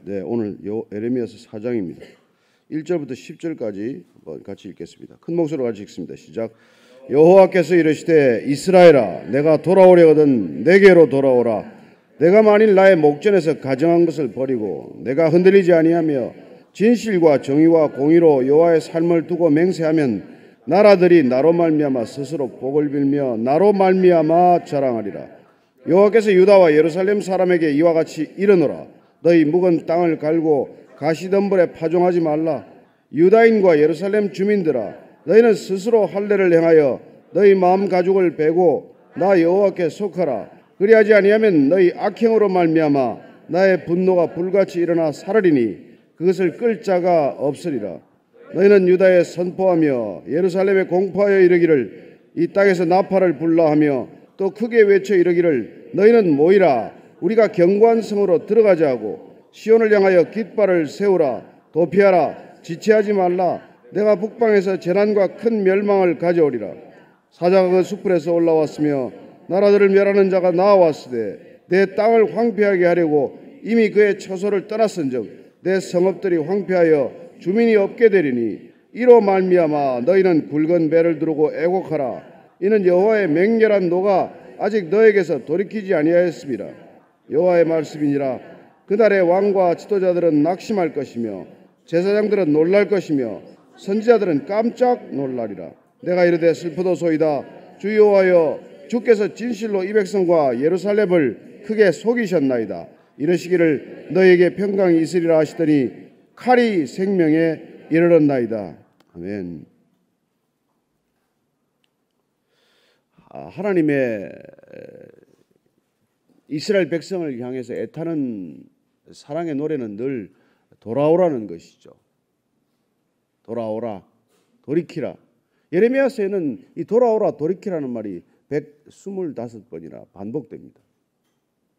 네, 오늘 에레미야서 4장입니다. 1절부터 10절까지 같이 읽겠습니다. 큰 목소리로 같이 읽습니다. 시작. 여호와께서 이르시되 이스라엘아 내가 돌아오려거든 내게로 돌아오라. 내가 만일 나의 목전에서 가정한 것을 버리고 내가 흔들리지 아니하며 진실과 정의와 공의로 여호와의 삶을 두고 맹세하면 나라들이 나로 말미암아 스스로 복을 빌며 나로 말미암아 자랑하리라. 여호와께서 유다와 예루살렘 사람에게 이와 같이 이르노라. 너희 묵은 땅을 갈고 가시덤불에 파종하지 말라. 유다인과 예루살렘 주민들아 너희는 스스로 할례를 행하여 너희 마음 가죽을 베고 나 여호와께 속하라. 그리하지 아니하면 너희 악행으로 말미암아 나의 분노가 불같이 일어나 사르리니 그것을 끌 자가 없으리라. 너희는 유다에 선포하며 예루살렘에 공포하여 이르기를 이 땅에서 나팔을 불라 하며 또 크게 외쳐 이르기를 너희는 모이라. 우리가 견고한 성으로 들어가자 하고 시온을 향하여 깃발을 세우라. 도피하라. 지체하지 말라. 내가 북방에서 재난과 큰 멸망을 가져오리라. 사자가 그 숲풀에서 올라왔으며 나라들을 멸하는 자가 나와왔으되 내 땅을 황폐하게 하려고 이미 그의 처소를 떠났은즉 내 성읍들이 황폐하여 주민이 없게 되리니 이로 말미암아 너희는 굵은 배를 두르고 애곡하라. 이는 여호와의 맹렬한 노가 아직 너에게서 돌이키지 아니하였습니다. 여호와의 말씀이니라. 그날의 왕과 지도자들은 낙심할 것이며 제사장들은 놀랄 것이며 선지자들은 깜짝 놀라리라. 내가 이르되 슬프도소이다. 주 여호와여 주께서 진실로 이 백성과 예루살렘을 크게 속이셨나이다. 이르시기를 너희에게 평강이 있으리라 하시더니 칼이 생명에 이르렀나이다. 아멘. 하나님의 이스라엘 백성을 향해서 애타는 사랑의 노래는 늘 돌아오라는 것이죠. 돌아오라, 돌이키라. 예레미야서에는 이 돌아오라, 돌이키라는 말이 125번이나 반복됩니다.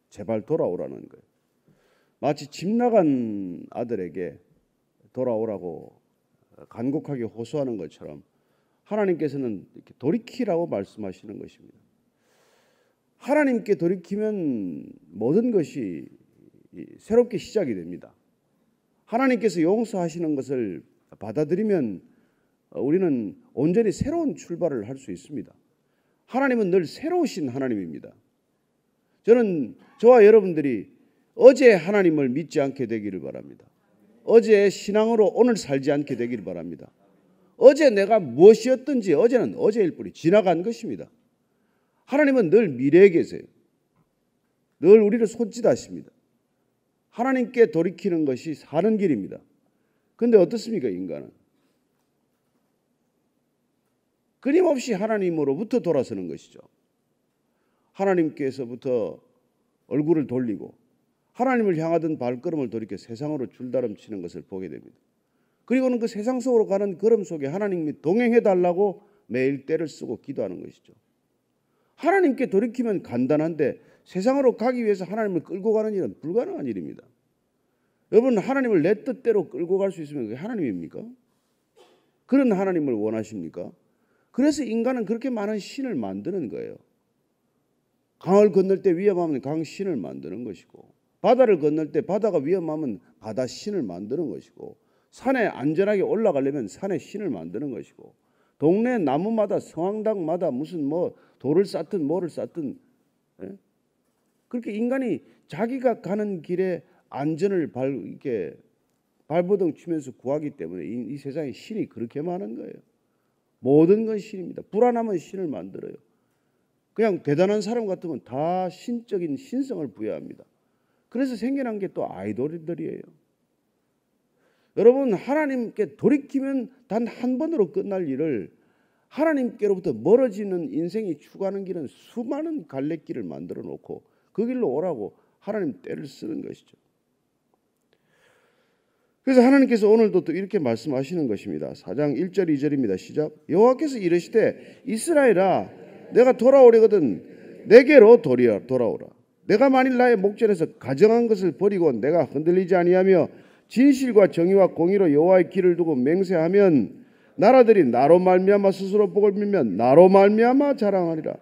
제발 돌아오라는 거예요. 마치 집 나간 아들에게 돌아오라고 간곡하게 호소하는 것처럼 하나님께서는 이렇게 돌이키라고 말씀하시는 것입니다. 하나님께 돌이키면 모든 것이 새롭게 시작이 됩니다. 하나님께서 용서하시는 것을 받아들이면 우리는 온전히 새로운 출발을 할 수 있습니다. 하나님은 늘 새로우신 하나님입니다. 저는 저와 여러분들이 어제 하나님을 믿지 않게 되기를 바랍니다. 어제의 신앙으로 오늘 살지 않게 되기를 바랍니다. 어제 내가 무엇이었든지 어제는 어제일 뿐이 지나간 것입니다. 하나님은 늘 미래에 계세요. 늘 우리를 손짓하십니다. 하나님께 돌이키는 것이 사는 길입니다. 그런데 어떻습니까, 인간은? 끊임없이 하나님으로부터 돌아서는 것이죠. 하나님께서부터 얼굴을 돌리고 하나님을 향하던 발걸음을 돌이켜 세상으로 줄다름치는 것을 보게 됩니다. 그리고는 그 세상 속으로 가는 걸음 속에 하나님이 동행해달라고 매일 때를 쓰고 기도하는 것이죠. 하나님께 돌이키면 간단한데 세상으로 가기 위해서 하나님을 끌고 가는 일은 불가능한 일입니다. 여러분, 하나님을 내 뜻대로 끌고 갈 수 있으면 그게 하나님입니까? 그런 하나님을 원하십니까? 그래서 인간은 그렇게 많은 신을 만드는 거예요. 강을 건널 때 위험하면 강신을 만드는 것이고, 바다를 건널 때 바다가 위험하면 바다 신을 만드는 것이고, 산에 안전하게 올라가려면 산의 신을 만드는 것이고, 동네 나무마다 성황당마다 무슨 돌을 쌓든 뭐를 쌓든, 그렇게 인간이 자기가 가는 길에 안전을 이렇게 발버둥 치면서 구하기 때문에 이 세상에 신이 그렇게 많은 거예요. 모든 건 신입니다. 불안하면 신을 만들어요. 그냥 대단한 사람 같으면 다 신적인 신성을 부여합니다. 그래서 생겨난 게 또 아이돌들이에요. 여러분, 하나님께 돌이키면 단 한 번으로 끝날 일을 하나님께로부터 멀어지는 인생이 추구하는 길은 수많은 갈래길을 만들어 놓고 그 길로 오라고 하나님 때를 쓰는 것이죠. 그래서 하나님께서 오늘도 또 이렇게 말씀하시는 것입니다. 4장 1절 2절입니다. 시작. 여호와께서 이르시되 이스라엘아 내가 돌아오려거든 내게로 돌아오라. 내가 만일 나의 목전에서 가정한 것을 버리고 내가 흔들리지 아니하며 진실과 정의와 공의로 여호와의 길을 두고 맹세하면 나라들이 나로 말미암아 스스로 복을 빌면 나로 말미암아 자랑하리라.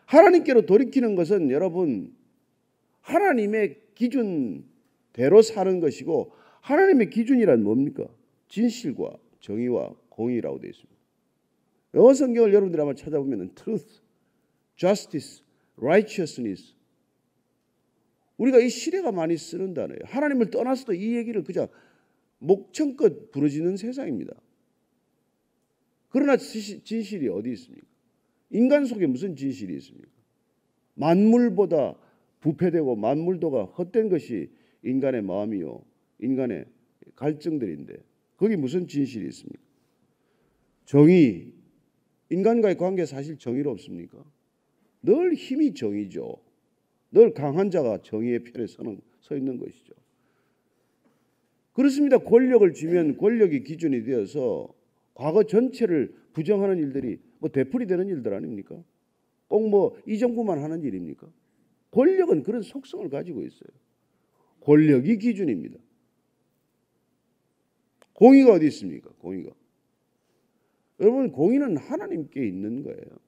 하나님께로 돌이키는 것은 여러분 하나님의 기준, 대로 사는 것이고 하나님의 기준이란 뭡니까? 진실과 정의와 공의라고 되어 있습니다. 영어 성경을 여러분들이 한번 찾아보면 truth, justice, righteousness 우리가 이 시대가 많이 쓰는 단어예요. 하나님을 떠나서도 이 얘기를 그냥 목청껏 부르짖는 세상입니다. 그러나 진실이 어디 있습니까? 인간 속에 무슨 진실이 있습니까? 만물보다 부패되고 만물도가 헛된 것이 인간의 마음이요 인간의 갈증들인데 거기 무슨 진실이 있습니까? 정의, 인간과의 관계 사실 정의롭습니까? 늘 힘이 정의죠. 늘 강한 자가 정의의 편에 서 있는 것이죠. 그렇습니다. 권력을 쥐면 권력이 기준이 되어서 과거 전체를 부정하는 일들이 뭐 되풀이되는 일들 아닙니까? 꼭 뭐 이 정부만 하는 일입니까? 권력은 그런 속성을 가지고 있어요. 권력이 기준입니다. 공의가 어디 있습니까? 공의가. 여러분 공의는 하나님께 있는 거예요.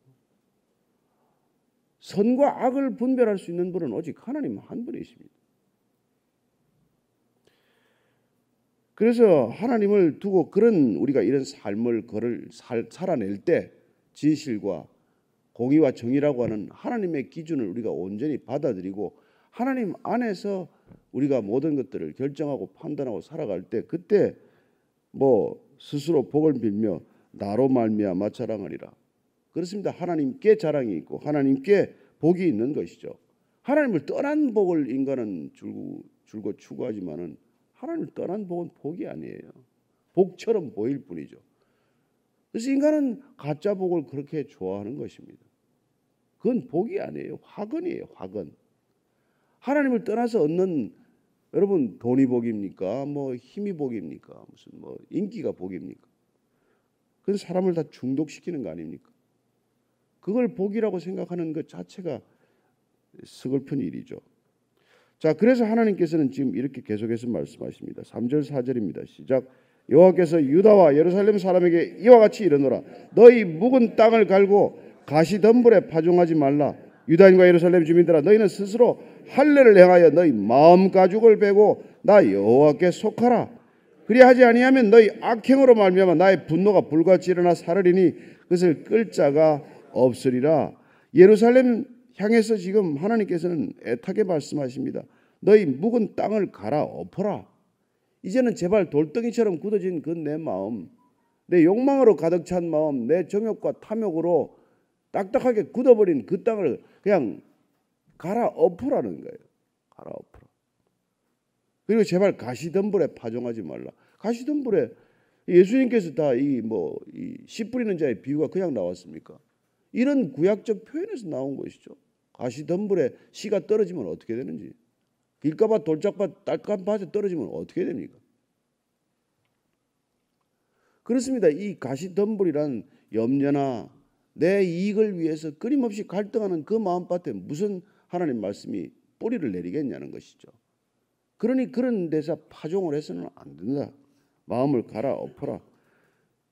선과 악을 분별할 수 있는 분은 오직 하나님 한 분이십니다. 그래서 하나님을 두고 그런 우리가 이런 삶을 살아낼 때 진실과 공의와 정의라고 하는 하나님의 기준을 우리가 온전히 받아들이고 하나님 안에서 우리가 모든 것들을 결정하고 판단하고 살아갈 때 그때 뭐 스스로 복을 빌며 나로 말미암아 자랑하리라. 그렇습니다. 하나님께 자랑이 있고 하나님께 복이 있는 것이죠. 하나님을 떠난 복을 인간은 줄고 추구하지만은 하나님을 떠난 복은 복이 아니에요. 복처럼 보일 뿐이죠. 그래서 인간은 가짜 복을 그렇게 좋아하는 것입니다. 그건 복이 아니에요. 화근이에요. 화근. 하나님을 떠나서 얻는 여러분 돈이 복입니까? 뭐 힘이 복입니까? 무슨 뭐 인기가 복입니까? 그건 사람을 다 중독시키는 거 아닙니까? 그걸 복이라고 생각하는 것 자체가 서글픈 일이죠. 자, 그래서 하나님께서는 지금 이렇게 계속해서 말씀하십니다. 3절 4절입니다. 시작. 여호와께서 유다와 예루살렘 사람에게 이와 같이 이르노라. 너희 묵은 땅을 갈고 가시덤불에 파종하지 말라. 유다인과 예루살렘 주민들아 너희는 스스로 할례를 행하여 너희 마음 가죽을 베고 나 여호와께 속하라. 그리하지 아니하면 너희 악행으로 말미암아 나의 분노가 불같이 일어나 사르리니 그것을 끌 자가 없으리라. 예루살렘 향해서 지금 하나님께서는 애타게 말씀하십니다. 너희 묵은 땅을 갈아엎어라. 이제는 제발 돌덩이처럼 굳어진 그 내 마음, 내 욕망으로 가득 찬 마음, 내 정욕과 탐욕으로 딱딱하게 굳어버린 그 땅을 그냥 갈아엎으라는 거예요. 갈아엎으라. 그리고 제발 가시덤불에 파종하지 말라. 가시덤불에 예수님께서 다 이 씨 뿌리는 자의 비유가 그냥 나왔습니까? 이런 구약적 표현에서 나온 것이죠. 가시덤불에 씨가 떨어지면 어떻게 되는지, 길가밭, 돌짝밭, 딸감밭에 떨어지면 어떻게 됩니까? 그렇습니다. 이 가시덤불이란 염려나 내 이익을 위해서 끊임없이 갈등하는 그 마음밭에 무슨 하나님 말씀이 뿌리를 내리겠냐는 것이죠. 그러니 그런 데서 파종을 해서는 안 된다. 마음을 갈아엎어라.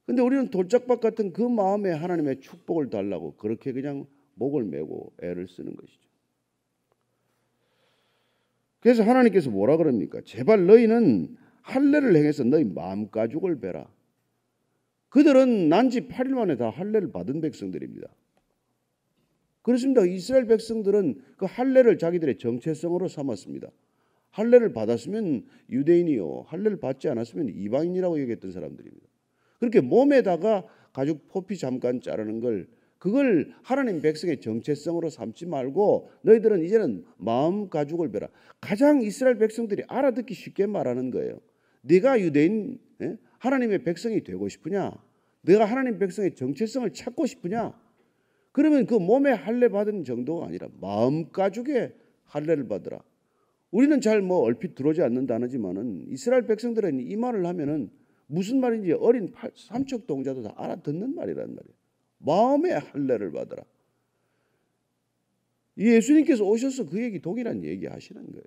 근데 우리는 돌짝밭 같은 그 마음에 하나님의 축복을 달라고 그렇게 그냥 목을 메고 애를 쓰는 것이죠. 그래서 하나님께서 뭐라 그럽니까? 제발 너희는 할례를 행해서 너희 마음 가죽을 베라. 그들은 난지 8일 만에 다 할례를 받은 백성들입니다. 그렇습니다. 이스라엘 백성들은 그 할례를 자기들의 정체성으로 삼았습니다. 할례를 받았으면 유대인이요, 할례를 받지 않았으면 이방인이라고 얘기했던 사람들입니다. 그렇게 몸에다가 가죽 포피 잠깐 자르는 걸 그걸 하나님 백성의 정체성으로 삼지 말고 너희들은 이제는 마음 가죽을 베라. 가장 이스라엘 백성들이 알아듣기 쉽게 말하는 거예요. 네가 유대인 하나님의 백성이 되고 싶으냐? 네가 하나님 백성의 정체성을 찾고 싶으냐? 그러면 그 몸에 할례 받은 정도가 아니라 마음 가죽에 할례를 받으라. 우리는 잘 얼핏 들어오지 않는 단어지만은 이스라엘 백성들은 이 말을 하면은 무슨 말인지 어린 삼척 동자도 다 알아듣는 말이란 말이에요. 마음의 할례를 받으라. 예수님께서 오셔서 그 얘기 동일한 얘기 하시는 거예요.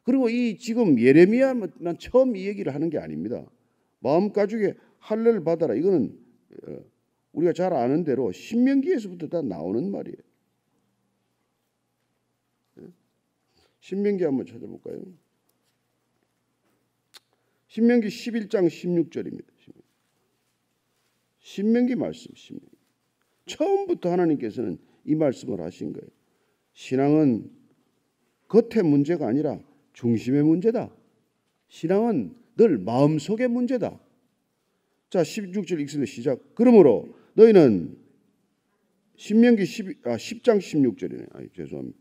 그리고 이 지금 예레미야만 처음 이 얘기를 하는 게 아닙니다. 마음 가죽에 할례를 받아라. 이거는 우리가 잘 아는 대로 신명기에서부터 다 나오는 말이에요. 신명기 한번 찾아볼까요? 신명기 11장 16절입니다. 신명기 말씀. 처음부터 하나님께서는 이 말씀을 하신 거예요. 신앙은 겉의 문제가 아니라 중심의 문제다. 신앙은 늘 마음속의 문제다. 자, 16절 읽습니다. 시작. 그러므로 너희는 신명기 10장 16절이네. 죄송합니다.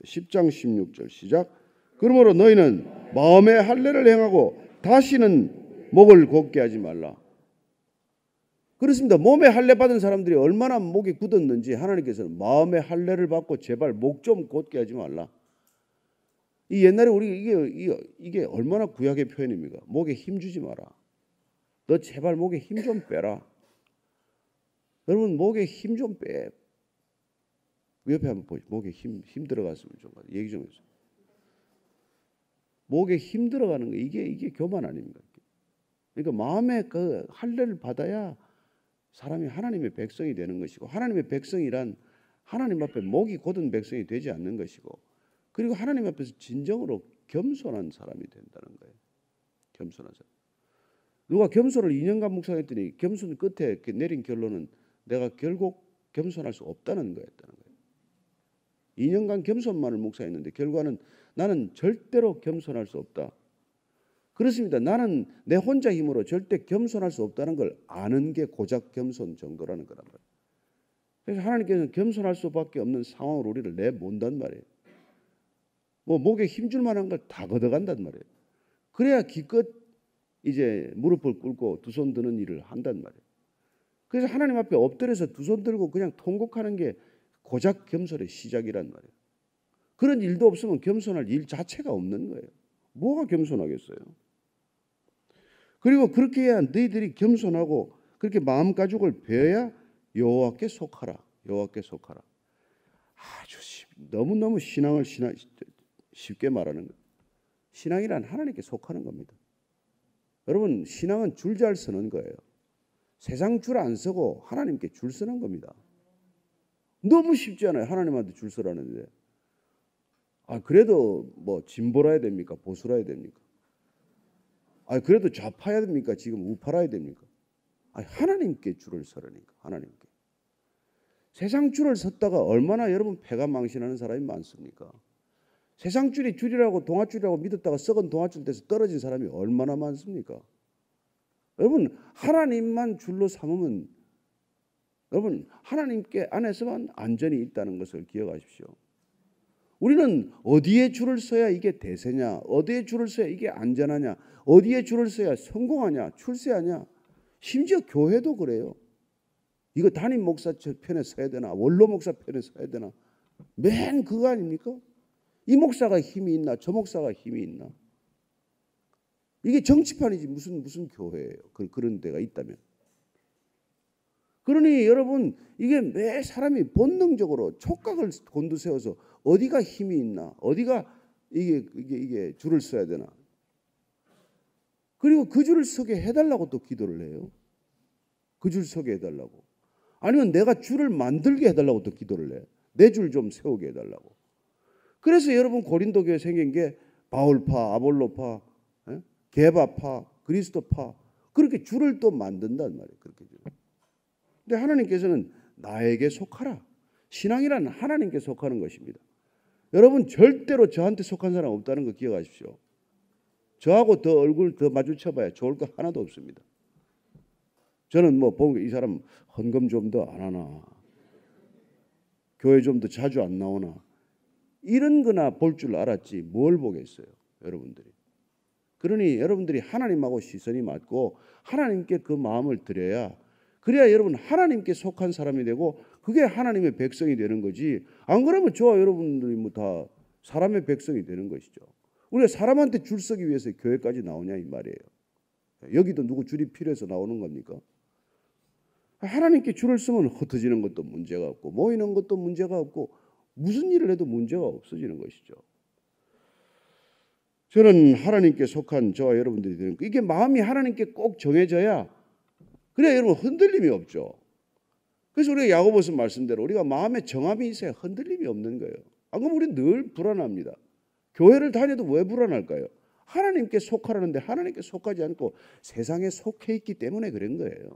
10장 16절 시작. 그러므로 너희는 마음의 할례를 행하고 다시는 목을 곧게 하지 말라. 그렇습니다. 몸에 할례 받은 사람들이 얼마나 목이 굳었는지 하나님께서는 마음의 할례를 받고 제발 목 좀 곧게 하지 말라. 이 옛날에 우리 이게 얼마나 구약의 표현입니까? 목에 힘 주지 마라. 너 제발 목에 힘 좀 빼라. 여러분 목에 힘 좀 빼. 옆에 한번 보시죠. 목에 힘 들어갔으면 좀 얘기 좀 해주세요. 목에 힘 들어가는 거 이게 교만 아닙니까? 그러니까 마음에 그 할례를 받아야 사람이 하나님의 백성이 되는 것이고, 하나님의 백성이란 하나님 앞에 목이 곧은 백성이 되지 않는 것이고, 그리고 하나님 앞에서 진정으로 겸손한 사람이 된다는 거예요. 겸손한 사람. 누가 겸손을 2년간 묵상했더니 겸손 끝에 내린 결론은 내가 결국 겸손할 수 없다는 거였다는 거예요. 2년간 겸손만을 묵상했는데 결과는 나는 절대로 겸손할 수 없다. 그렇습니다. 나는 내 혼자 힘으로 절대 겸손할 수 없다는 걸 아는 게 고작 겸손 정도라는 거란 말이에요. 그래서 하나님께서는 겸손할 수밖에 없는 상황으로 우리를 내몬단 말이에요. 뭐 목에 힘줄 만한 걸 다 걷어간단 말이에요. 그래야 기껏 이제 무릎을 꿇고 두 손 드는 일을 한단 말이에요. 그래서 하나님 앞에 엎드려서 두 손 들고 그냥 통곡하는 게 고작 겸손의 시작이란 말이에요. 그런 일도 없으면 겸손할 일 자체가 없는 거예요. 뭐가 겸손하겠어요? 그리고 그렇게 해야 너희들이 겸손하고 그렇게 마음가죽을 베어야 여호와께 속하라. 여호와께 속하라. 아주 너무너무 신앙을 쉽게 말하는 거예요. 신앙이란 하나님께 속하는 겁니다. 여러분 신앙은 줄 잘 서는 거예요. 세상 줄 안 서고 하나님께 줄 서는 겁니다. 너무 쉽지 않아요. 하나님한테 줄 서라는데. 그래도 뭐 진보라 해야 됩니까? 보수라 해야 됩니까? 그래도 좌파야 됩니까? 지금 우파라 해야 됩니까? 하나님께 줄을 서라니까. 하나님께. 세상 줄을 섰다가 얼마나 여러분 패가 망신하는 사람이 많습니까? 세상 줄이 줄이라고 동아줄이라고 믿었다가 썩은 동아줄 돼서 떨어진 사람이 얼마나 많습니까? 여러분 하나님만 줄로 삼으면 여러분 하나님께 안에서만 안전이 있다는 것을 기억하십시오. 우리는 어디에 줄을 서야 이게 대세냐, 어디에 줄을 서야 이게 안전하냐, 어디에 줄을 서야 성공하냐, 출세하냐. 심지어 교회도 그래요. 이거 담임 목사 편에 서야 되나, 원로 목사 편에 서야 되나. 맨 그거 아닙니까? 이 목사가 힘이 있나, 저 목사가 힘이 있나. 이게 정치판이지 무슨 교회예요. 그런 데가 있다면. 그러니 여러분 이게 매 사람이 본능적으로 촉각을 곤두세워서 어디가 힘이 있나, 어디가 이게 줄을 서야 되나. 그리고 그 줄을 서게 해달라고 또 기도를 해요. 그 줄 서게 해달라고. 아니면 내가 줄을 만들게 해달라고 또 기도를 해. 내 줄 좀 세우게 해달라고. 그래서 여러분 고린도 교회 생긴 게 바울파, 아볼로파, 게바파, 그리스도파 그렇게 줄을 또 만든단 말이에요. 그렇게 줄. 근데 하나님께서는 나에게 속하라. 신앙이란 하나님께 속하는 것입니다. 여러분 절대로 저한테 속한 사람 없다는 거 기억하십시오. 저하고 더 얼굴 더 마주쳐봐야 좋을 거 하나도 없습니다. 저는 뭐 보면 이 사람 헌금 좀 더 안 하나, 교회 좀 더 자주 안 나오나 이런 거나 볼 줄 알았지 뭘 보겠어요. 여러분들이. 그러니 여러분들이 하나님하고 시선이 맞고 하나님께 그 마음을 드려야, 그래야 여러분 하나님께 속한 사람이 되고 그게 하나님의 백성이 되는 거지. 안 그러면 저와 여러분들이 뭐 다 사람의 백성이 되는 것이죠. 우리가 사람한테 줄 서기 위해서 교회까지 나오냐 이 말이에요. 여기도 누구 줄이 필요해서 나오는 겁니까? 하나님께 줄을 서면 흩어지는 것도 문제가 없고 모이는 것도 문제가 없고 무슨 일을 해도 문제가 없어지는 것이죠. 저는 하나님께 속한 저와 여러분들이 되는 거, 이게 마음이 하나님께 꼭 정해져야, 그래야 여러분 흔들림이 없죠. 그래서 우리가 야고보서 말씀대로 우리가 마음에 정함이 있어야 흔들림이 없는 거예요. 안 그러면 우리 늘 불안합니다. 교회를 다녀도 왜 불안할까요? 하나님께 속하라는데 하나님께 속하지 않고 세상에 속해 있기 때문에 그런 거예요.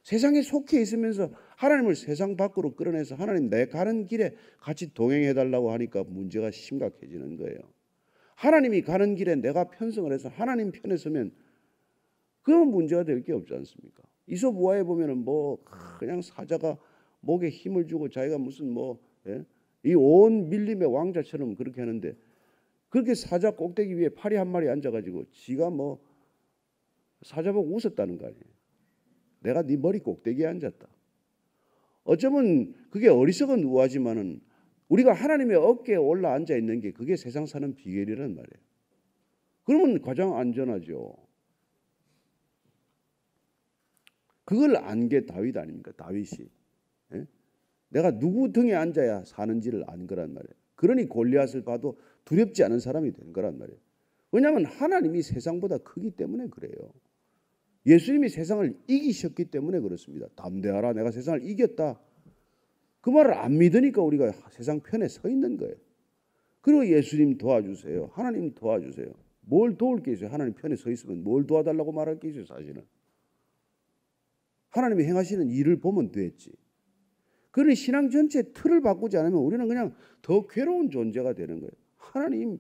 세상에 속해 있으면서 하나님을 세상 밖으로 끌어내서 하나님 내 가는 길에 같이 동행해 달라고 하니까 문제가 심각해지는 거예요. 하나님이 가는 길에 내가 편성을 해서 하나님 편에 서면 그건 문제가 될 게 없지 않습니까? 이솝우화에 보면은 뭐 그냥 사자가 목에 힘을 주고 자기가 무슨 이 온 밀림의 왕자처럼 그렇게 하는데 그렇게 사자 꼭대기 위에 파리 한 마리 앉아가지고 지가 사자 보고 웃었다는 거 아니에요. 내가 네 머리 꼭대기에 앉았다. 어쩌면 그게 어리석은 우화지만은 우리가 하나님의 어깨에 올라 앉아 있는 게 그게 세상 사는 비결이란 말이에요. 그러면 가장 안전하죠. 그걸 안 게 다윗 아닙니까? 다윗이. 예? 내가 누구 등에 앉아야 사는지를 안 거란 말이에요. 그러니 골리앗을 봐도 두렵지 않은 사람이 된 거란 말이에요. 왜냐하면 하나님이 세상보다 크기 때문에 그래요. 예수님이 세상을 이기셨기 때문에 그렇습니다. 담대하라, 내가 세상을 이겼다. 그 말을 안 믿으니까 우리가 세상 편에 서 있는 거예요. 그리고 예수님 도와주세요. 하나님 도와주세요. 뭘 도울 게 있어요? 하나님 편에 서 있으면 뭘 도와달라고 말할 게 있어요? 사실은. 하나님이 행하시는 일을 보면 됐지. 그러니 신앙 전체의 틀을 바꾸지 않으면 우리는 그냥 더 괴로운 존재가 되는 거예요. 하나님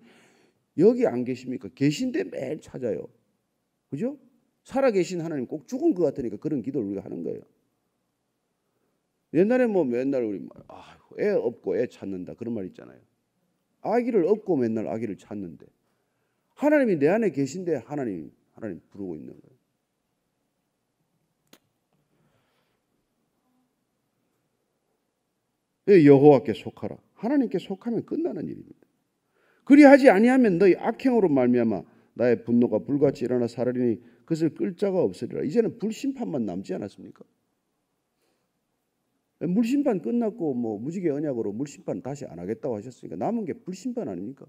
여기 안 계십니까? 계신데 매일 찾아요. 그죠? 살아계신 하나님 꼭 죽은 것 같으니까 그런 기도를 우리가 하는 거예요. 옛날에 맨날 우리 애 없고 애 찾는다 그런 말 있잖아요. 아기를 얻고 맨날 아기를 찾는데 하나님이 내 안에 계신데 하나님 부르고 있는 거예요. 여호와께 속하라. 하나님께 속하면 끝나는 일입니다. 그리하지 아니하면 너희 악행으로 말미암아 나의 분노가 불같이 일어나 사르리니 그것을 끌 자가 없으리라. 이제는 불심판만 남지 않았습니까? 물심판 끝났고 무지개 언약으로 물심판 다시 안 하겠다고 하셨으니까 남은 게 불심판 아닙니까?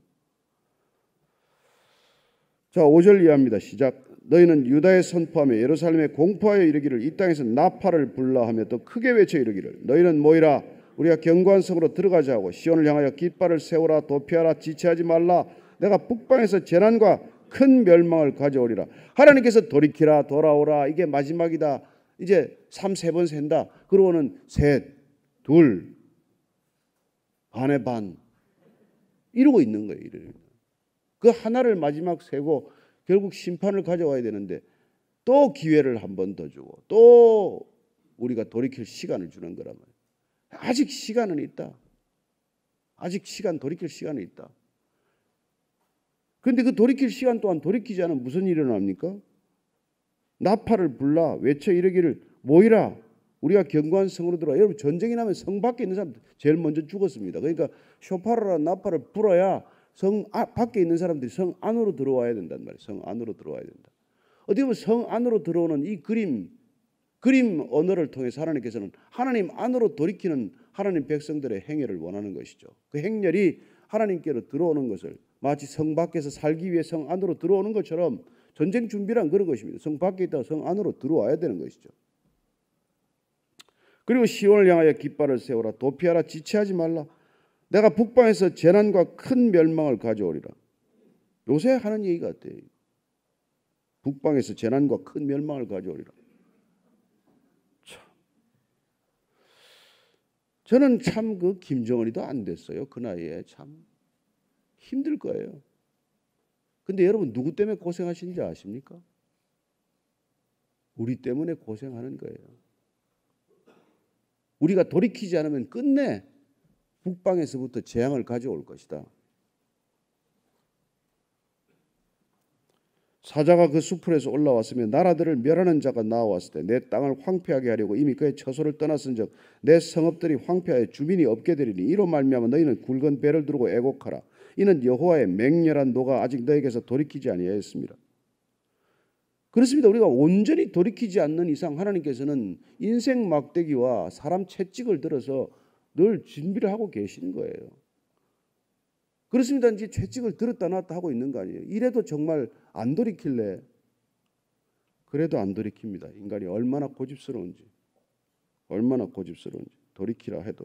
자, 5절 이해합니다. 시작. 너희는 유다에 선포하며 예루살렘에 공포하여 이르기를 이 땅에서 나팔을 불라 하며 또 크게 외쳐 이르기를 너희는 모이라 우리가 견고한 성으로 들어가자 하고 시온을 향하여 깃발을 세우라 도피하라 지체하지 말라 내가 북방에서 재난과 큰 멸망을 가져오리라. 하나님께서 돌이키라 돌아오라 이게 마지막이다. 이제 3번 센다. 그러고는 셋, 둘, 반의 반 이러고 있는 거예요. 그 하나를 마지막 세고 결국 심판을 가져와야 되는데 또 기회를 한 번 더 주고 또 우리가 돌이킬 시간을 주는 거란 말이에요. 아직 시간은 있다. 아직 돌이킬 시간은 있다. 그런데 그 돌이킬 시간 동안 돌이키지 않으면 무슨 일이 일어납니까? 나팔을 불라 외쳐 이르기를 모이라 우리가 견고한 성으로 들어와. 여러분 전쟁이 나면 성 밖에 있는 사람 제일 먼저 죽었습니다. 그러니까 쇼파르라 나팔을 불어야 성 밖에 있는 사람들이 성 안으로 들어와야 된단 말이에요. 성 안으로 들어와야 된다. 어떻게 보면 성 안으로 들어오는 이 그림 언어를 통해서 하나님께서는 하나님 안으로 돌이키는 하나님 백성들의 행위를 원하는 것이죠. 그 행렬이 하나님께로 들어오는 것을 마치 성 밖에서 살기 위해 성 안으로 들어오는 것처럼 전쟁 준비란 그런 것입니다. 성 밖에 있다가 성 안으로 들어와야 되는 것이죠. 그리고 시온을 향하여 깃발을 세우라 도피하라 지체하지 말라 내가 북방에서 재난과 큰 멸망을 가져오리라. 요새 하는 얘기 같아요. 북방에서 재난과 큰 멸망을 가져오리라. 저는 참 그 김정은이도 안 됐어요. 그 나이에 참 힘들 거예요. 근데 여러분 누구 때문에 고생하시는지 아십니까? 우리 때문에 고생하는 거예요. 우리가 돌이키지 않으면 끝내 북방에서부터 재앙을 가져올 것이다. 사자가 그 수풀에서 올라왔으며 나라들을 멸하는 자가 나왔을 때 내 땅을 황폐하게 하려고 이미 그의 처소를 떠났은즉 내 성읍들이 황폐하여 주민이 없게 되리니 이로 말미암아 너희는 굵은 배를 두르고 애곡하라. 이는 여호와의 맹렬한 노가 아직 너에게서 돌이키지 아니하였습니다. 그렇습니다. 우리가 온전히 돌이키지 않는 이상 하나님께서는 인생 막대기와 사람 채찍을 들어서 늘 준비를 하고 계신 거예요. 그렇습니다. 이제 채찍을 들었다 놨다 하고 있는 거 아니에요. 이래도 정말 안 돌이킬래? 그래도 안 돌이킵니다. 인간이 얼마나 고집스러운지. 돌이키라 해도.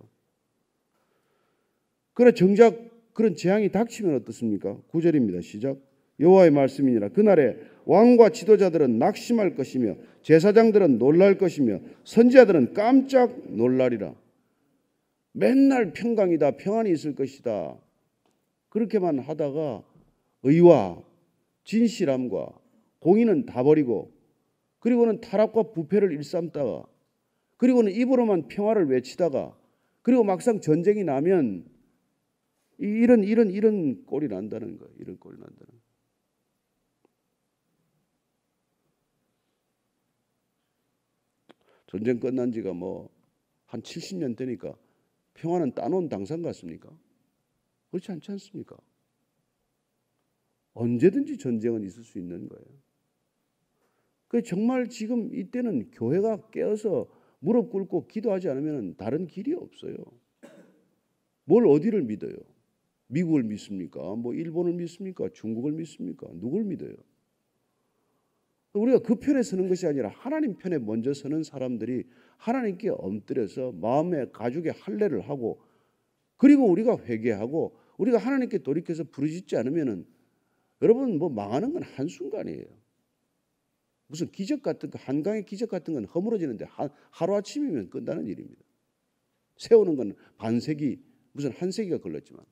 그래 정작 그런 재앙이 닥치면 어떻습니까? 9절입니다. 시작. 여호와의 말씀이니라. 그날에 왕과 지도자들은 낙심할 것이며 제사장들은 놀랄 것이며 선지자들은 깜짝 놀라리라. 맨날 평강이다, 평안이 있을 것이다. 그렇게만 하다가 의와 진실함과 공의는 다 버리고, 그리고는 타락과 부패를 일삼다가, 그리고는 입으로만 평화를 외치다가, 그리고 막상 전쟁이 나면 이런 꼴이 난다는 거예요. 이런 꼴이 난다는 거예요. 전쟁 끝난 지가 한 70년 되니까 평화는 따놓은 당상 같습니까? 그렇지 않지 않습니까? 언제든지 전쟁은 있을 수 있는 거예요. 정말 지금 이때는 교회가 깨어서 무릎 꿇고 기도하지 않으면 다른 길이 없어요. 뭘 어디를 믿어요? 미국을 믿습니까? 일본을 믿습니까? 중국을 믿습니까? 누굴 믿어요? 우리가 그 편에 서는 것이 아니라 하나님 편에 먼저 서는 사람들이 하나님께 엎드려서 마음의 가죽의 할례를 하고, 그리고 우리가 회개하고 우리가 하나님께 돌이켜서 부르짖지 않으면은 여러분 망하는 건 한순간이에요. 무슨 기적 같은 거, 한강의 기적 같은 건 허물어지는데 하루아침이면 끝나는 일입니다. 세우는 건 반세기, 무슨 한 세기가 걸렸지만,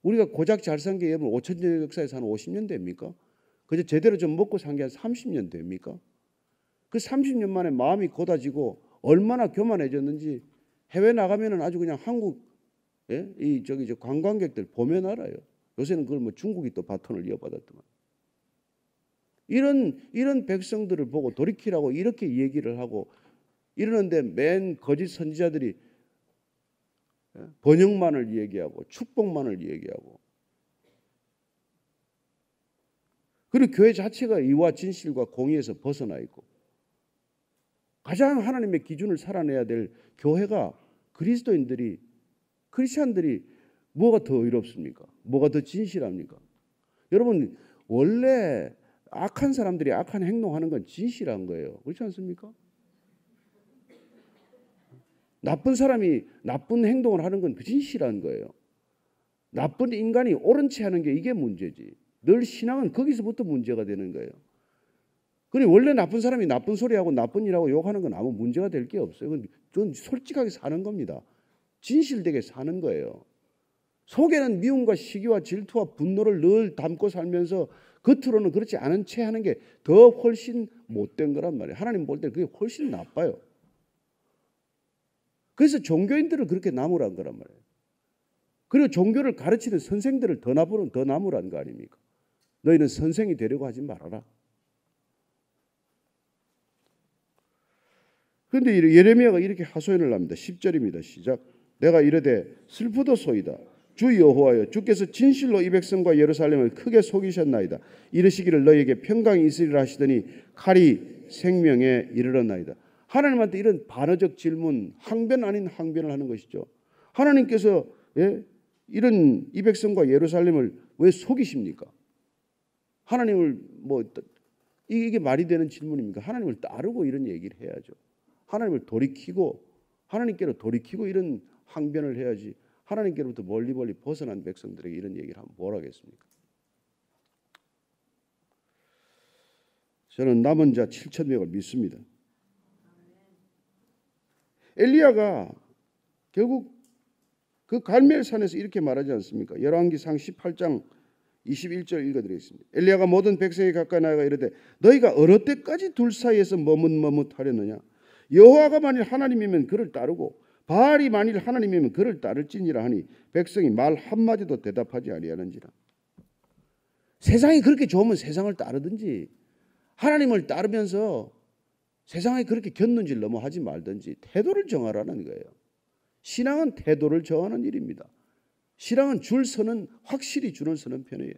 우리가 고작 잘 산 게 5천년 역사에서 한 50년 됩니까? 그저 제대로 좀 먹고 산 게 한 30년 됩니까? 그 30년 만에 마음이 고다지고 얼마나 교만해졌는지 해외 나가면은 아주 그냥 한국 저 관광객들 보면 알아요. 요새는 그걸 중국이 또 바톤을 이어받았더만. 이런 백성들을 보고 돌이키라고 이렇게 얘기를 하고 이러는데 맨 거짓 선지자들이 번영만을 얘기하고 축복만을 얘기하고, 그리고 교회 자체가 의와 진실과 공의에서 벗어나 있고, 가장 하나님의 기준을 살아내야 될 교회가 그리스도인들이, 크리스찬들이 뭐가 더 의롭습니까? 뭐가 더 진실합니까? 여러분, 원래 악한 사람들이 악한 행동하는 건 진실한 거예요. 그렇지 않습니까? 나쁜 사람이 나쁜 행동을 하는 건 진실한 거예요. 나쁜 인간이 옳은 채 하는 게 이게 문제지. 늘 신앙은 거기서부터 문제가 되는 거예요. 그리고 원래 나쁜 사람이 나쁜 소리하고 나쁜 일하고 욕하는 건 아무 문제가 될 게 없어요. 그건 솔직하게 사는 겁니다. 진실되게 사는 거예요. 속에는 미움과 시기와 질투와 분노를 늘 담고 살면서 겉으로는 그렇지 않은 채 하는 게 더 훨씬 못된 거란 말이에요. 하나님 볼 때 그게 훨씬 나빠요. 그래서 종교인들을 그렇게 나무란 거란 말이에요. 그리고 종교를 가르치는 선생들을 더 나무란 거 아닙니까? 너희는 선생이 되려고 하지 말아라. 그런데 예레미야가 이렇게 하소연을 합니다. 10절입니다. 시작. 내가 이르되 슬프도소이다. 주 여호와여, 주께서 진실로 이 백성과 예루살렘을 크게 속이셨나이다. 이르시기를 너희에게 평강이 있으리라 하시더니 칼이 생명에 이르렀나이다. 하나님한테 이런 반어적 질문, 항변 아닌 항변을 하는 것이죠. 하나님께서 이런 이 백성과 예루살렘을 왜 속이십니까? 하나님을 이게 말이 되는 질문입니까? 하나님을 따르고 이런 얘기를 해야죠. 하나님을 돌이키고 하나님께로 돌이키고 이런 항변을 해야지. 하나님께로부터 멀리 벗어난 백성들에게 이런 얘기를 하면 뭘 하겠습니까? 저는 남은 자 7,000명을 믿습니다. 엘리야가 결국 그 갈멜산에서 이렇게 말하지 않습니까? 열왕기상 18장 21절 읽어드리겠습니다. 엘리야가 모든 백성에 가까이 나아가 이르되 너희가 어느 때까지 둘 사이에서 머뭇머뭇하려느냐? 여호와가 만일 하나님이면 그를 따르고 바알이 만일 하나님이면 그를 따를지니라 하니 백성이 말 한마디도 대답하지 아니하는지라. 세상이 그렇게 좋으면 세상을 따르든지 하나님을 따르면서 세상에 그렇게 곁눈질 너무 하지 말든지 태도를 정하라는 거예요. 신앙은 태도를 정하는 일입니다. 신앙은 확실히 줄을 서는 편이에요.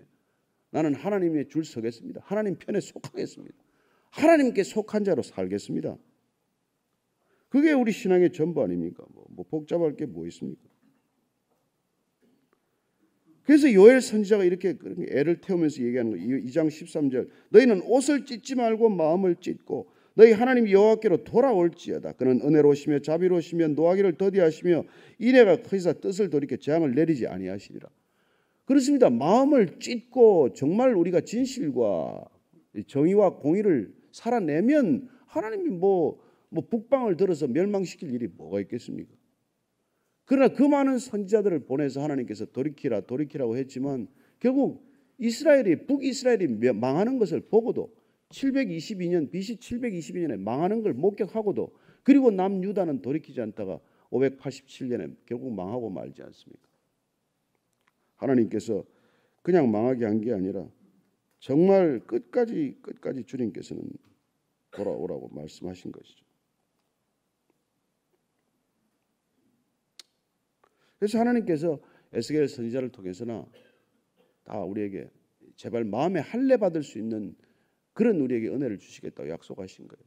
나는 하나님의 줄 서겠습니다. 하나님 편에 속하겠습니다. 하나님께 속한 자로 살겠습니다. 그게 우리 신앙의 전부 아닙니까? 뭐 복잡할 게 뭐 있습니까? 그래서 요엘 선지자가 이렇게 애를 태우면서 얘기하는 거예요. 2장 13절. 너희는 옷을 찢지 말고 마음을 찢고 너희 하나님 여호와께로 돌아올지어다. 그는 은혜로우시며 자비로우시며 노하기를 더디하시며 인애가 크시사 뜻을 돌이켜 재앙을 내리지 아니하시리라. 그렇습니다. 마음을 찢고 정말 우리가 진실과 정의와 공의를 살아내면 하나님이 뭐 북방을 들어서 멸망시킬 일이 뭐가 있겠습니까? 그러나 그 많은 선지자들을 보내서 하나님께서 돌이키라고 했지만 결국 북이스라엘이 망하는 것을 보고도 722년 BC 722년에 망하는 걸 목격하고도 그리고 남유다는 돌이키지 않다가 587년에 결국 망하고 말지 않습니까? 하나님께서 그냥 망하게 한 게 아니라 정말 끝까지 주님께서는 돌아오라고 말씀하신 것이죠. 그래서 하나님께서 에스겔 선지자를 통해서나 다 우리에게 제발 마음에 할례 받을 수 있는 그런 우리에게 은혜를 주시겠다고 약속하신 거예요.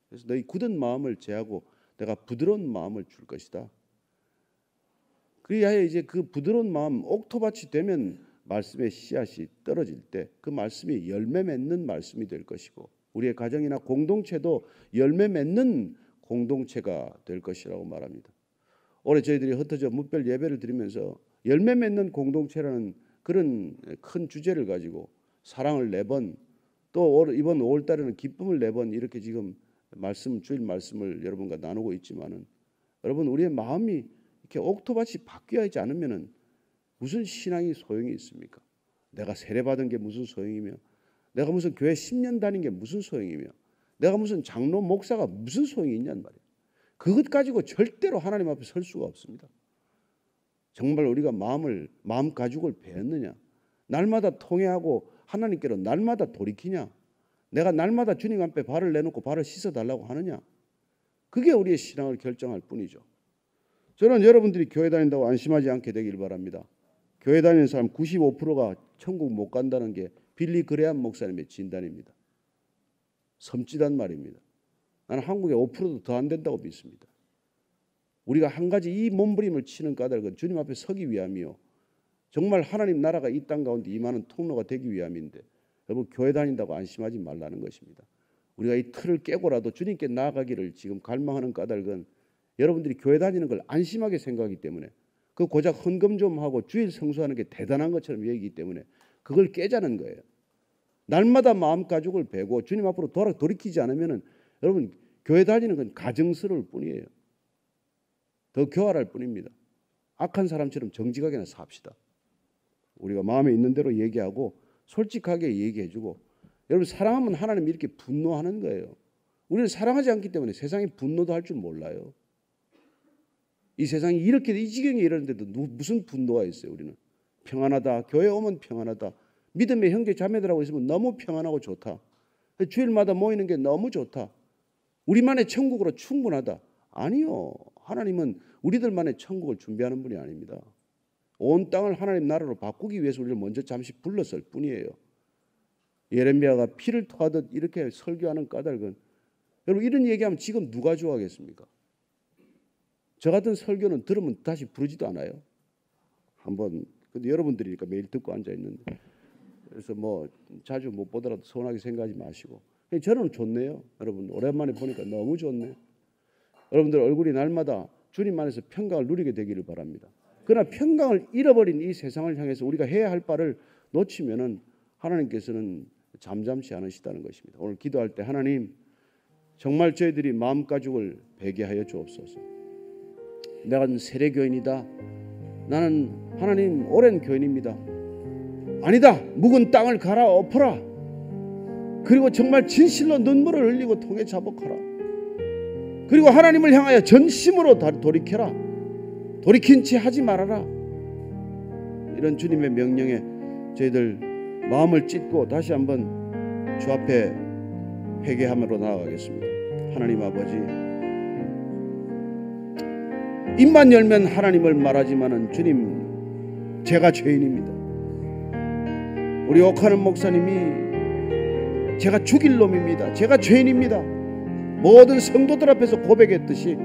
그래서 너희 굳은 마음을 제하고 내가 부드러운 마음을 줄 것이다. 그리하여 이제 그 부드러운 마음, 옥토밭이 되면 말씀의 씨앗이 떨어질 때 그 말씀이 열매 맺는 말씀이 될 것이고 우리의 가정이나 공동체도 열매 맺는 공동체가 될 것이라고 말합니다. 올해 저희들이 흩어져 무별 예배를 드리면서 열매 맺는 공동체라는 그런 큰 주제를 가지고 사랑을 4번 또 이번 5월 달에는 기쁨을 4번 이렇게 지금 주일 말씀을 여러분과 나누고 있지만은 여러분 우리의 마음이 이렇게 옥토밭이 바뀌어야지 않으면은 무슨 신앙이 소용이 있습니까? 내가 세례받은 게 무슨 소용이며 내가 무슨 교회 10년 다닌 게 무슨 소용이며 내가 무슨 장로 목사가 무슨 소용이 있냔 말이에요. 그것 가지고 절대로 하나님 앞에 설 수가 없습니다. 정말 우리가 마음 가죽을 베었느냐? 날마다 통회하고 하나님께로 날마다 돌이키냐? 내가 날마다 주님 앞에 발을 내놓고 발을 씻어달라고 하느냐? 그게 우리의 신앙을 결정할 뿐이죠. 저는 여러분들이 교회 다닌다고 안심하지 않게 되길 바랍니다. 교회 다니는 사람 95%가 천국 못 간다는 게 빌리 그레함 목사님의 진단입니다. 섬찟한 말입니다. 나는 한국에 5%도 더 안 된다고 믿습니다. 우리가 한 가지 이 몸부림을 치는 까닭은 주님 앞에 서기 위함이요. 정말 하나님 나라가 이 땅 가운데 임하는 통로가 되기 위함인데 여러분 교회 다닌다고 안심하지 말라는 것입니다. 우리가 이 틀을 깨고라도 주님께 나아가기를 지금 갈망하는 까닭은 여러분들이 교회 다니는 걸 안심하게 생각하기 때문에 그 고작 헌금 좀 하고 주일 성수하는 게 대단한 것처럼 여기기 때문에 그걸 깨자는 거예요. 날마다 마음 가죽을 베고 주님 앞으로 돌이키지 않으면은 여러분 교회 다니는 건 가증스러울 뿐이에요. 더 교활할 뿐입니다. 악한 사람처럼 정직하게나 삽시다. 우리가 마음에 있는 대로 얘기하고 솔직하게 얘기해주고 여러분 사랑하면 하나님 이렇게 분노하는 거예요. 우리는 사랑하지 않기 때문에 세상에 분노도 할 줄 몰라요. 이 세상이 이렇게 이 지경에 이르는데도 무슨 분노가 있어요. 우리는 평안하다. 교회 오면 평안하다. 믿음의 형제 자매들하고 있으면 너무 평안하고 좋다. 주일마다 모이는 게 너무 좋다. 우리만의 천국으로 충분하다. 아니요. 하나님은 우리들만의 천국을 준비하는 분이 아닙니다. 온 땅을 하나님 나라로 바꾸기 위해서 우리를 먼저 잠시 불렀을 뿐이에요. 예레미야가 피를 토하듯 이렇게 설교하는 까닭은 여러분 이런 얘기하면 지금 누가 좋아하겠습니까? 저 같은 설교는 들으면 다시 부르지도 않아요. 한번 근데 여러분들이니까 매일 듣고 앉아 있는데 그래서 뭐 자주 못 보더라도 서운하게 생각하지 마시고 저는 좋네요. 여러분 오랜만에 보니까 너무 좋네요. 여러분들 얼굴이 날마다 주님 안에서 평강을 누리게 되기를 바랍니다. 그러나 평강을 잃어버린 이 세상을 향해서 우리가 해야 할 바를 놓치면은 하나님께서는 잠잠치 않으시다는 것입니다. 오늘 기도할 때 하나님 정말 저희들이 마음 가죽을 베게 하여 주옵소서. 내가 세례교인이다. 나는 하나님 오랜 교인입니다. 아니다. 묵은 땅을 갈아엎어라. 그리고 정말 진실로 눈물을 흘리고 통에 자복하라. 그리고 하나님을 향하여 전심으로 돌이켜라. 돌이킨 채 하지 말아라. 이런 주님의 명령에 저희들 마음을 찢고 다시 한번 주 앞에 회개함으로 나아가겠습니다. 하나님 아버지, 입만 열면 하나님을 말하지만은 주님, 제가 죄인입니다. 우리 옥하는 목사님이 제가 죽일 놈입니다. 제가 죄인입니다. 모든 성도들 앞에서 고백했듯이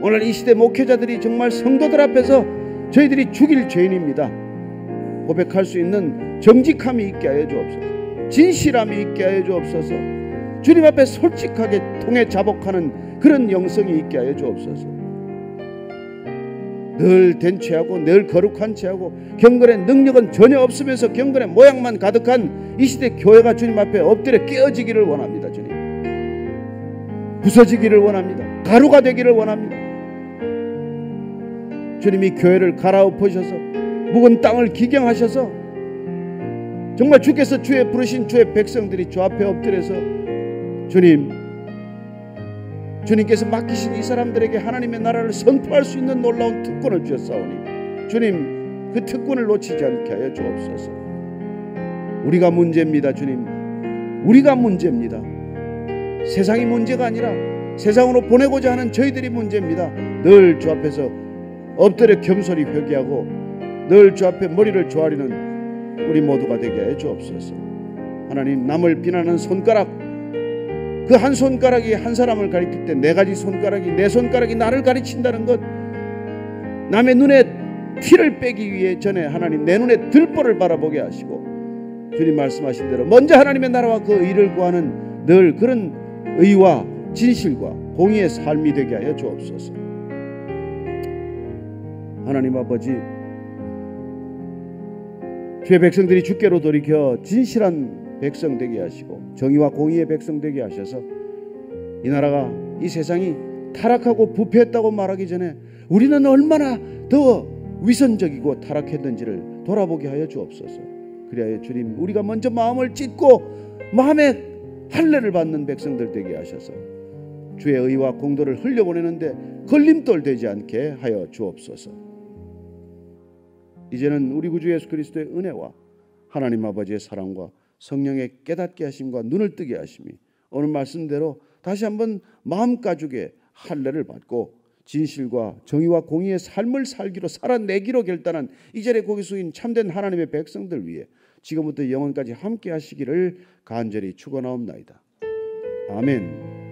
오늘 이 시대 목회자들이 정말 성도들 앞에서 저희들이 죽일 죄인입니다. 고백할 수 있는 정직함이 있게 하여 주옵소서. 진실함이 있게 하여 주옵소서. 주님 앞에 솔직하게 통해 자복하는 그런 영성이 있게 하여 주옵소서. 늘 된 채하고 늘 거룩한 채하고 경건의 능력은 전혀 없으면서 경건의 모양만 가득한 이 시대 교회가 주님 앞에 엎드려 깨어지기를 원합니다. 주님, 부서지기를 원합니다. 가루가 되기를 원합니다. 주님이 교회를 갈아엎으셔서 묵은 땅을 기경하셔서 정말 주께서 주의 부르신 주의 백성들이 주 앞에 엎드려서 주님께서 맡기신 이 사람들에게 하나님의 나라를 선포할 수 있는 놀라운 특권을 주셨사오니 주님, 그 특권을 놓치지 않게 하여 주옵소서. 우리가 문제입니다. 주님, 우리가 문제입니다. 세상이 문제가 아니라 세상으로 보내고자 하는 저희들이 문제입니다. 늘 주 앞에서 엎드려 겸손히 회개하고 늘 주 앞에 머리를 조아리는 우리 모두가 되게 하여 주옵소서. 하나님, 남을 비난하는 손가락, 그 한 손가락이 한 사람을 가리킬 때 네 가지 손가락이, 내 손가락이 나를 가르친다는 것, 남의 눈에 티를 빼기 위해 전에 하나님 내 눈에 들보를 바라보게 하시고 주님 말씀하신 대로 먼저 하나님의 나라와 그 의를 구하는 늘 그런 의와 진실과 공의의 삶이 되게 하여 주옵소서. 하나님 아버지, 주의 백성들이 주께로 돌이켜 진실한 백성 되게 하시고 정의와 공의의 백성 되게 하셔서 이 나라가, 이 세상이 타락하고 부패했다고 말하기 전에 우리는 얼마나 더 위선적이고 타락했는지를 돌아보게 하여 주옵소서. 그리하여 주님, 우리가 먼저 마음을 찢고 마음에 할례를 받는 백성들 되게 하셔서 주의 의와 공도를 흘려보내는데 걸림돌 되지 않게 하여 주옵소서. 이제는 우리 구주 예수 그리스도의 은혜와 하나님 아버지의 사랑과 성령의 깨닫게 하심과 눈을 뜨게 하심이 오늘 말씀대로 다시 한번 마음 가죽에 할례를 받고 진실과 정의와 공의의 삶을 살기로 살아내기로 결단한 이 자리에 고개 숙인 참된 하나님의 백성들 위해 지금부터 영원까지 함께 하시기를 간절히 축원하옵나이다. 아멘.